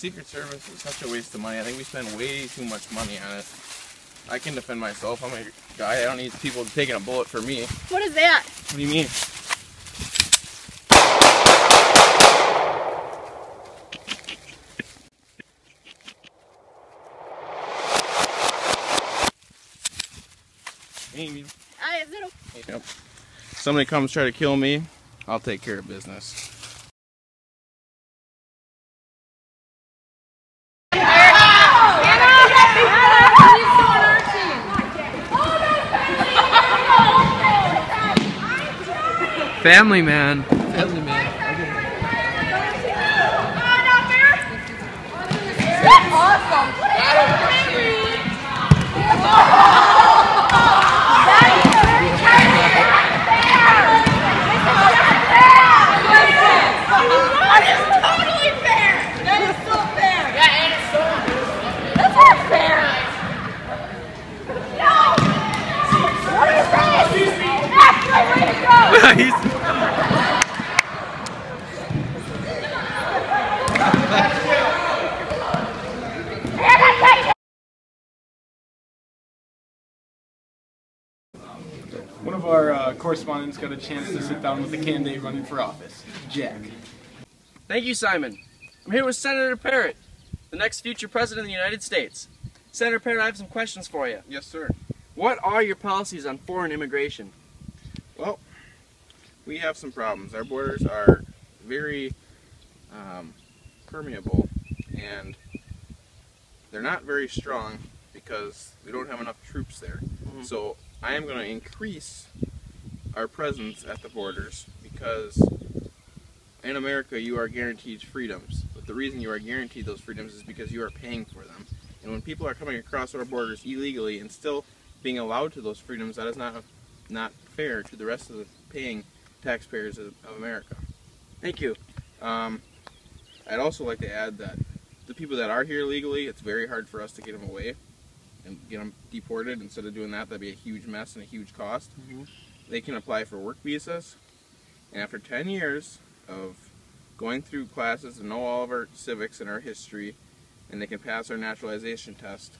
Secret Service is such a waste of money. I think we spend way too much money on it. I can defend myself. I'm a guy. I don't need people taking a bullet for me. What is that? What do you mean? Amy. If somebody comes try to kill me, I'll take care of business. Family man. Family man. One of our correspondents got a chance to sit down with a candidate running for office, Jack. Thank you, Simon. I'm here with Senator Parrott, the next future President of the United States. Senator Parrott, I have some questions for you. Yes, sir. What are your policies on foreign immigration? Well, we have some problems. Our borders are very permeable, and they're not very strong because we don't have enough troops there. Mm-hmm. So I am going to increase our presence at the borders because in America you are guaranteed freedoms. But the reason you are guaranteed those freedoms is because you are paying for them. And when people are coming across our borders illegally and still being allowed to those freedoms, that is not fair to the rest of the paying taxpayers of America. Thank you. I'd also like to add that the people that are here legally, it's very hard for us to get them away and get them deported. Instead of doing that, that'd be a huge mess and a huge cost. Mm-hmm. They can apply for work visas, and after 10 years of going through classes and know all of our civics and our history, and they can pass our naturalization test,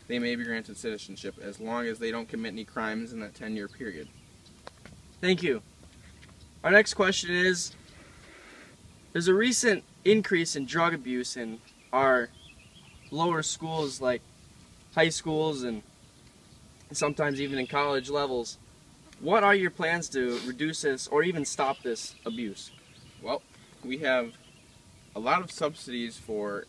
they may be granted citizenship as long as they don't commit any crimes in that 10-year period. Thank you. Our next question is, there's a recent increase in drug abuse in our lower schools like high schools and sometimes even in college levels. What are your plans to reduce this or even stop this abuse? Well, we have a lot of subsidies for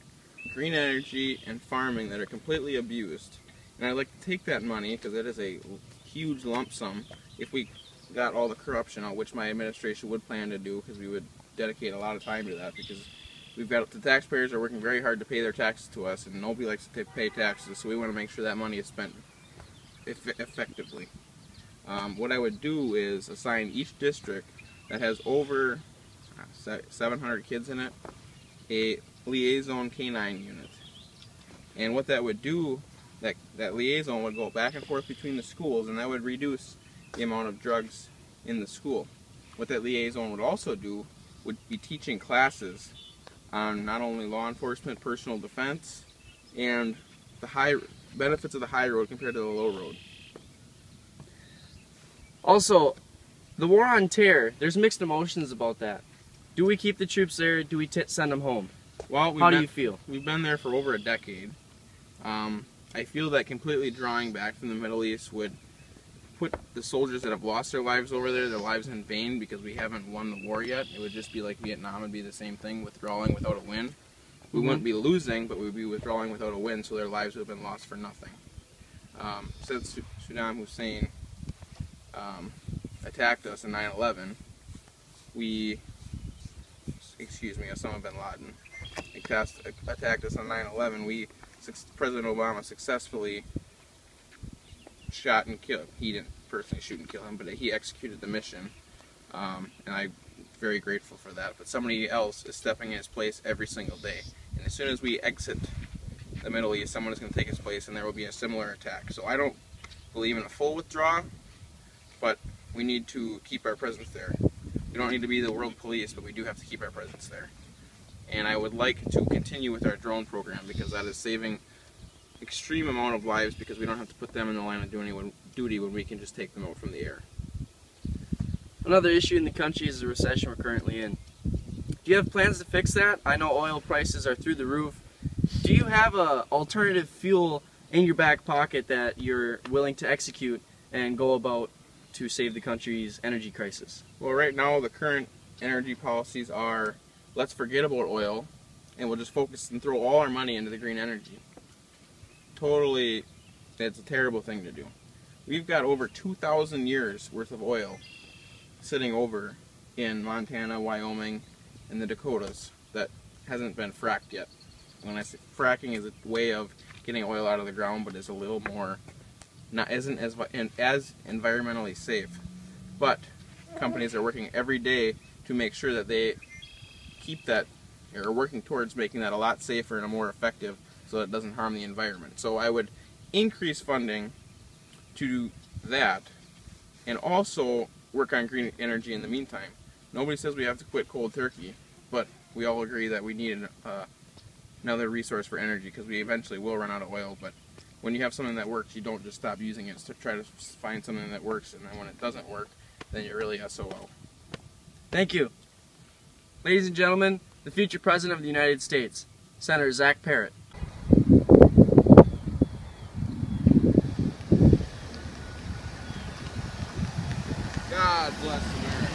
green energy and farming that are completely abused. And I'd like to take that money, because it is a huge lump sum, if we got all the corruption out, which my administration would plan to do, because we would dedicate a lot of time to that, because we've got the taxpayers are working very hard to pay their taxes to us, and nobody likes to pay taxes, so we want to make sure that money is spent effectively. What I would do is assign each district that has over 700 kids in it a liaison canine unit. And what that would do, that liaison would go back and forth between the schools, and that would reduce the amount of drugs in the school. What that liaison would also do would be teaching classes on not only law enforcement, personal defense, and the high benefits of the high road compared to the low road. Also, the war on terror, there's mixed emotions about that. Do we keep the troops there? Do we send them home? Well, how do you feel? We've been there for over a decade. I feel that completely drawing back from the Middle East would put the soldiers that have lost their lives over there, their lives in vain, because we haven't won the war yet. It would just be like Vietnam. It would be the same thing, withdrawing without a win. We wouldn't be losing, but we would be withdrawing without a win, so their lives would have been lost for nothing. Since Saddam Hussein attacked us in 9/11, Osama bin Laden attacked us on 9/11, President Obama successfully shot and killed. He didn't personally shoot and kill him, but he executed the mission, and I'm very grateful for that. But somebody else is stepping in his place every single day, and as soon as we exit the Middle East, someone is going to take his place, and there will be a similar attack. So I don't believe in a full withdrawal, but we need to keep our presence there. We don't need to be the world police, but we do have to keep our presence there. And I would like to continue with our drone program because that is saving extreme amount of lives because we don't have to put them in the line of duty when we can just take them out from the air. Another issue in the country is the recession we're currently in. Do you have plans to fix that? I know oil prices are through the roof. Do you have a alternative fuel in your back pocket that you're willing to execute and go about to save the country's energy crisis? Well, right now the current energy policies are let's forget about oil and we'll just focus and throw all our money into the green energy. Totally, it's a terrible thing to do. We've got over 2,000 years worth of oil sitting over in Montana, Wyoming, and the Dakotas that hasn't been fracked yet. When I say fracking is a way of getting oil out of the ground, but is a little more, isn't as environmentally safe. But companies are working every day to make sure that they keep that, or are working towards making that a lot safer and more effective so that it doesn't harm the environment. So I would increase funding to do that and also work on green energy in the meantime. Nobody says we have to quit cold turkey, but we all agree that we need another resource for energy because we eventually will run out of oil. But when you have something that works, you don't just stop using it to try to find something that works, and then when it doesn't work, then you're really SOL. Thank you. Ladies and gentlemen, the future President of the United States, Senator Zach Parrott. God bless America.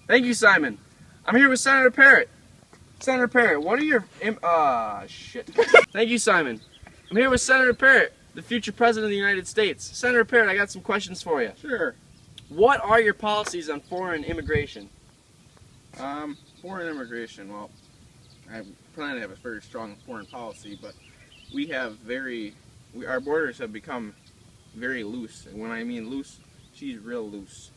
Thank you, Simon. I'm here with Senator Parrott. Senator Parrott, what are your... shit. Thank you, Simon. I'm here with Senator Parrott, the future President of the United States. Senator Parrott, I got some questions for you. Sure. What are your policies on foreign immigration? Foreign immigration, well, I plan to have a very strong foreign policy, but we have our borders have become very loose. And when I mean loose, she's real loose.